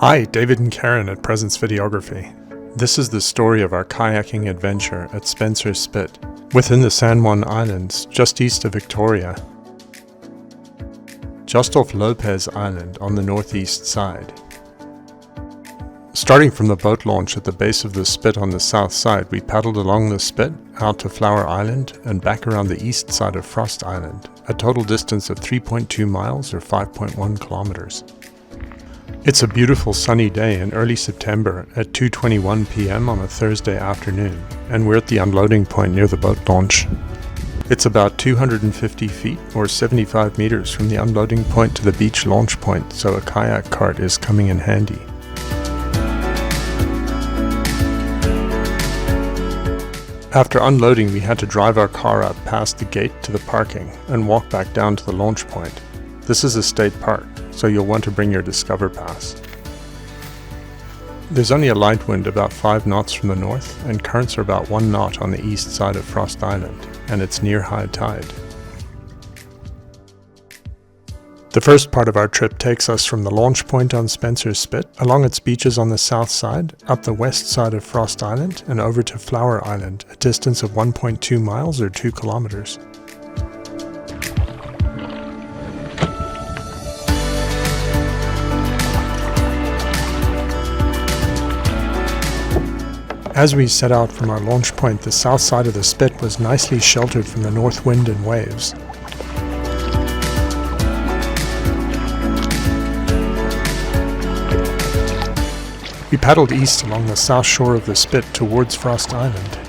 Hi, David and Karen at Presence Videography. This is the story of our kayaking adventure at Spencer's Spit, within the San Juan Islands, just east of Victoria. Just off Lopez Island on the northeast side. Starting from the boat launch at the base of the spit on the south side, we paddled along the spit, out to Flower Island, and back around the east side of Frost Island, a total distance of 3.2 miles or 5.1 kilometers. It's a beautiful sunny day in early September at 2:21 p.m. on a Thursday afternoon, and we're at the unloading point near the boat launch. It's about 250 feet or 75 meters from the unloading point to the beach launch point, so a kayak cart is coming in handy. After unloading, we had to drive our car up past the gate to the parking and walk back down to the launch point. This is a state park, so you'll want to bring your Discover Pass. There's only a light wind about 5 knots from the north, and currents are about 1 knot on the east side of Frost Island, and it's near high tide. The first part of our trip takes us from the launch point on Spencer's Spit, along its beaches on the south side, up the west side of Frost Island, and over to Flower Island, a distance of 1.2 miles or 2 kilometers. As we set out from our launch point, the south side of the spit was nicely sheltered from the north wind and waves. We paddled east along the south shore of the spit towards Frost Island,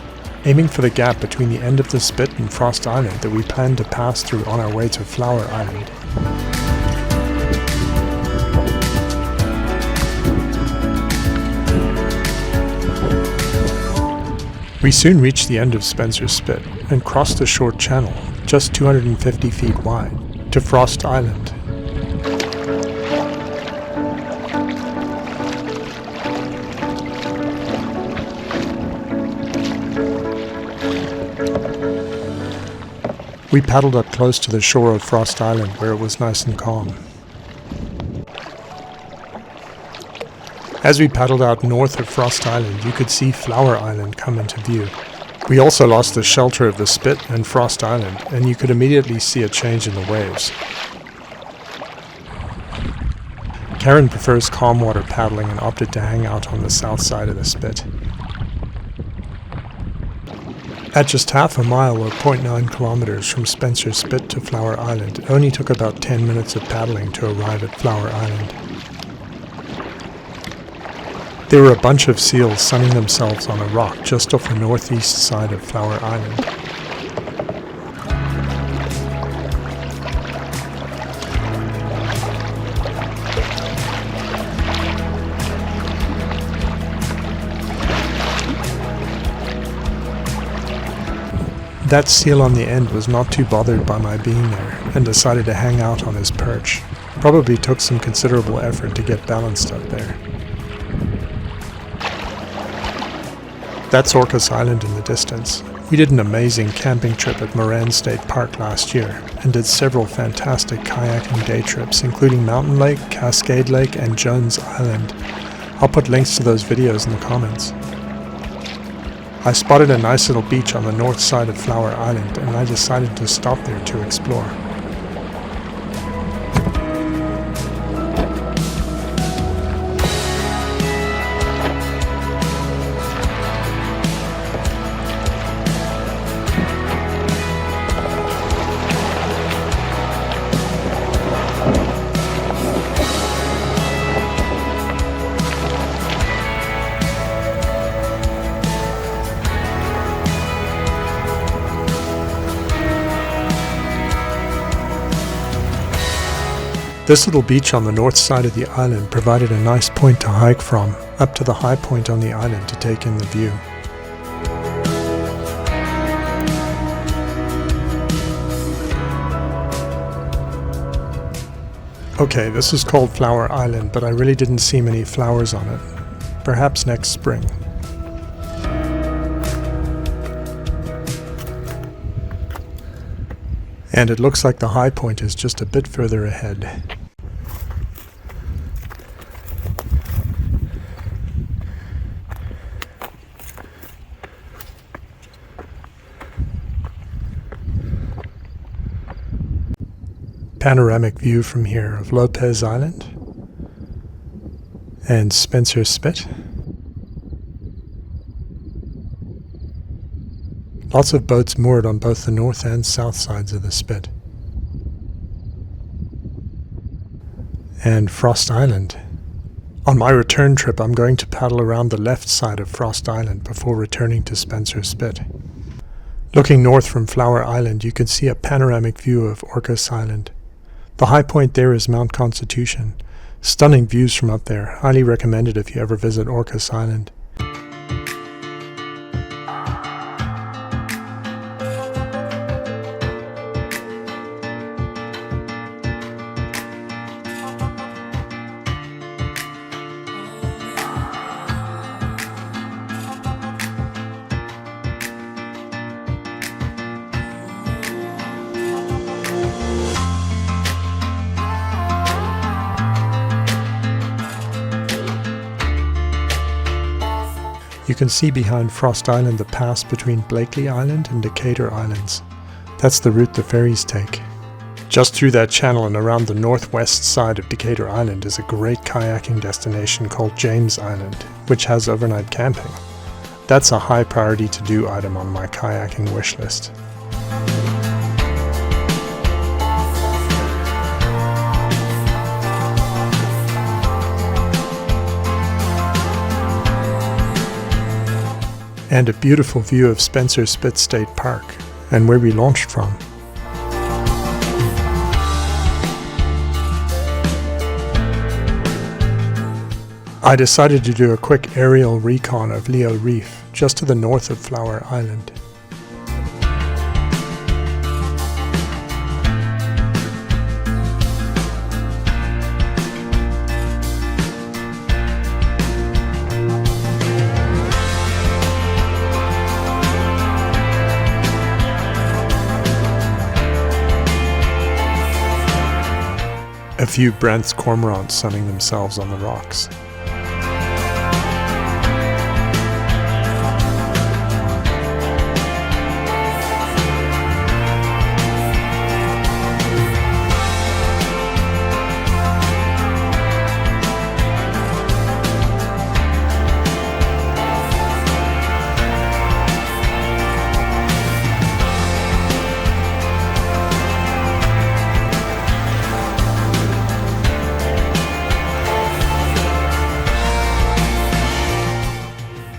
aiming for the gap between the end of the spit and Frost Island that we planned to pass through on our way to Flower Island. We soon reached the end of Spencer's Spit and crossed a short channel, just 250 feet wide, to Frost Island. We paddled up close to the shore of Frost Island where it was nice and calm. As we paddled out north of Frost Island, you could see Flower Island come into view. We also lost the shelter of the spit and Frost Island, and you could immediately see a change in the waves. Karen prefers calm water paddling and opted to hang out on the south side of the spit. At just half a mile or 0.9 kilometers from Spencer's Spit to Flower Island, it only took about 10 minutes of paddling to arrive at Flower Island. There were a bunch of seals sunning themselves on a rock just off the northeast side of Flower Island. That seal on the end was not too bothered by my being there and decided to hang out on his perch. Probably took some considerable effort to get balanced up there. That's Orcas Island in the distance. We did an amazing camping trip at Moran State Park last year and did several fantastic kayaking day trips, including Mountain Lake, Cascade Lake, and Jones Island. I'll put links to those videos in the comments. I spotted a nice little beach on the north side of Flower Island, and I decided to stop there to explore. This little beach on the north side of the island provided a nice point to hike from, up to the high point on the island to take in the view. Okay, this is called Flower Island, but I really didn't see many flowers on it. Perhaps next spring. And it looks like the high point is just a bit further ahead. panoramic view from here of Lopez Island and Spencer Spit. Lots of boats moored on both the north and south sides of the spit. And Frost Island. On my return trip, I'm going to paddle around the left side of Frost Island before returning to Spencer Spit. Looking north from Flower Island, you can see a panoramic view of Orcas Island. The high point there is Mount Constitution. Stunning views from up there. Highly recommended if you ever visit Orcas Island. You can see behind Frost Island the pass between Blakely Island and Decatur Islands. That's the route the ferries take. Just through that channel and around the northwest side of Decatur Island is a great kayaking destination called James Island, which has overnight camping. That's a high priority to-do item on my kayaking wish list. And a beautiful view of Spencer Spit State Park, and where we launched from. I decided to do a quick aerial recon of Leo Reef, just to the north of Flower Island. A few Brent's cormorants sunning themselves on the rocks.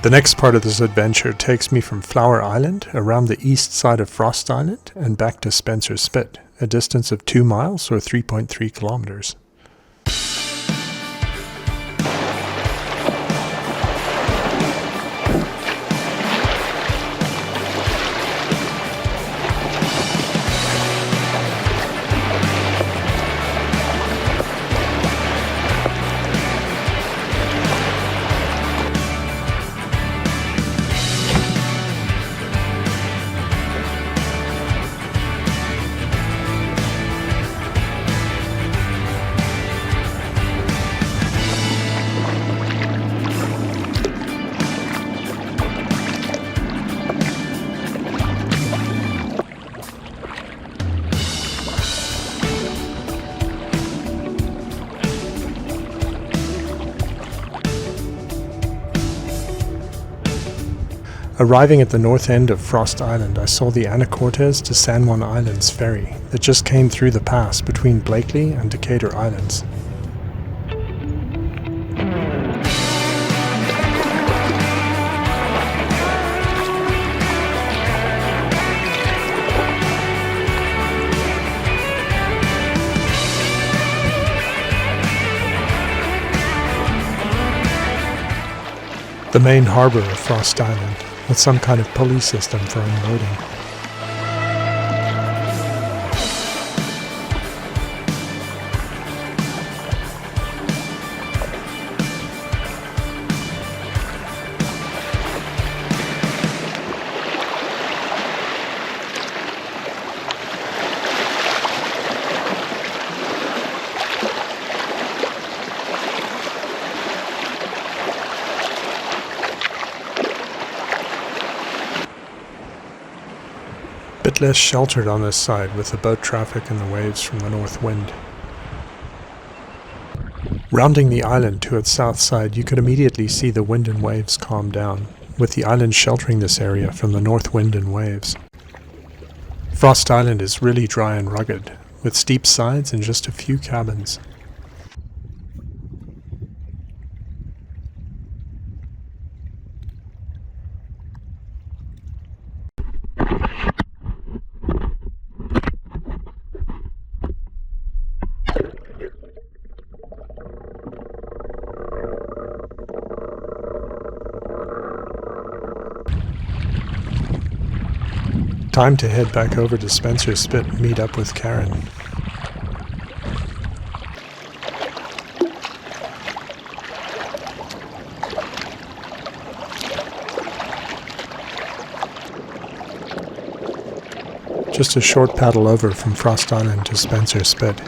The next part of this adventure takes me from Flower Island around the east side of Frost Island and back to Spencer Spit, a distance of 2 miles or 3.3 kilometers. Arriving at the north end of Frost Island, I saw the Anacortes to San Juan Islands ferry that just came through the pass between Blakely and Decatur Islands. The main harbor of Frost Island, with some kind of pulley system for unloading. bit less sheltered on this side with the boat traffic and the waves from the north wind. Rounding the island to its south side, you could immediately see the wind and waves calm down, with the island sheltering this area from the north wind and waves. Frost Island is really dry and rugged, with steep sides and just a few cabins. Time to head back over to Spencer's Spit and meet up with Karen. Just a short paddle over from Frost Island to Spencer's Spit.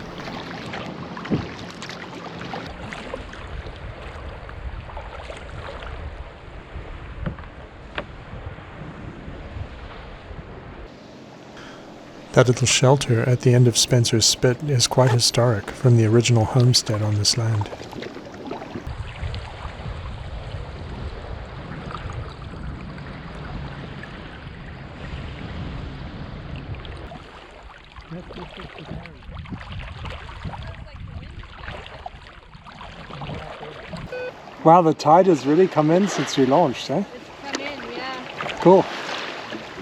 That little shelter at the end of Spencer's Spit is quite historic, from the original homestead on this land. Wow, the tide has really come in since we launched, eh? It's come in, yeah. Cool.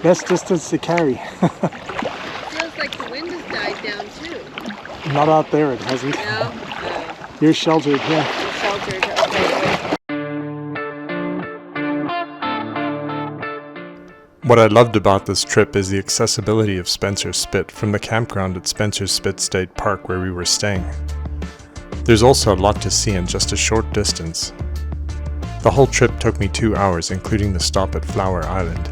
Less distance to carry. Like the wind has died down too. Not out there, it hasn't. No? You're sheltered here. You're sheltered, okay. What I loved about this trip is the accessibility of Spencer's Spit from the campground at Spencer's Spit State Park where we were staying. There's also a lot to see in just a short distance. The whole trip took me 2 hours, including the stop at Flower Island.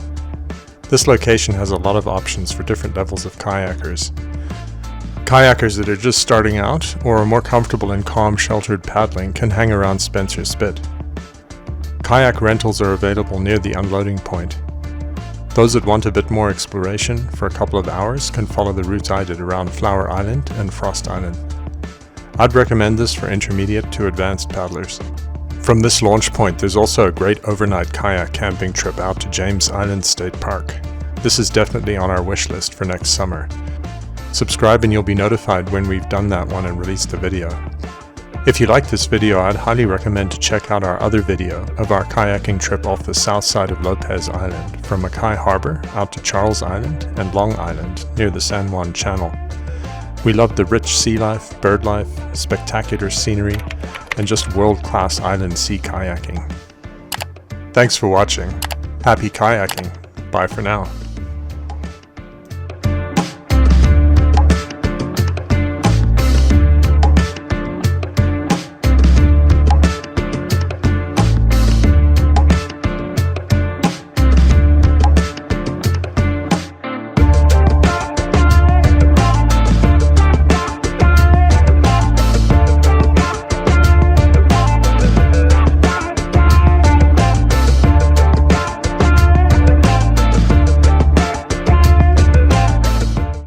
This location has a lot of options for different levels of kayakers. Kayakers that are just starting out or are more comfortable in calm, sheltered paddling can hang around Spencer's Spit. Kayak rentals are available near the unloading point. Those that want a bit more exploration for a couple of hours can follow the route I did around Flower Island and Frost Island. I'd recommend this for intermediate to advanced paddlers. From this launch point, there's also a great overnight kayak camping trip out to James Island State Park. This is definitely on our wish list for next summer. Subscribe and you'll be notified when we've done that one and released the video. If you like this video, I'd highly recommend to check out our other video of our kayaking trip off the south side of Lopez Island, from Mackay Harbor out to Charles Island and Long Island near the San Juan Channel. We loved the rich sea life, bird life, spectacular scenery, and just world-class island sea kayaking. Thanks for watching. Happy kayaking. Bye for now.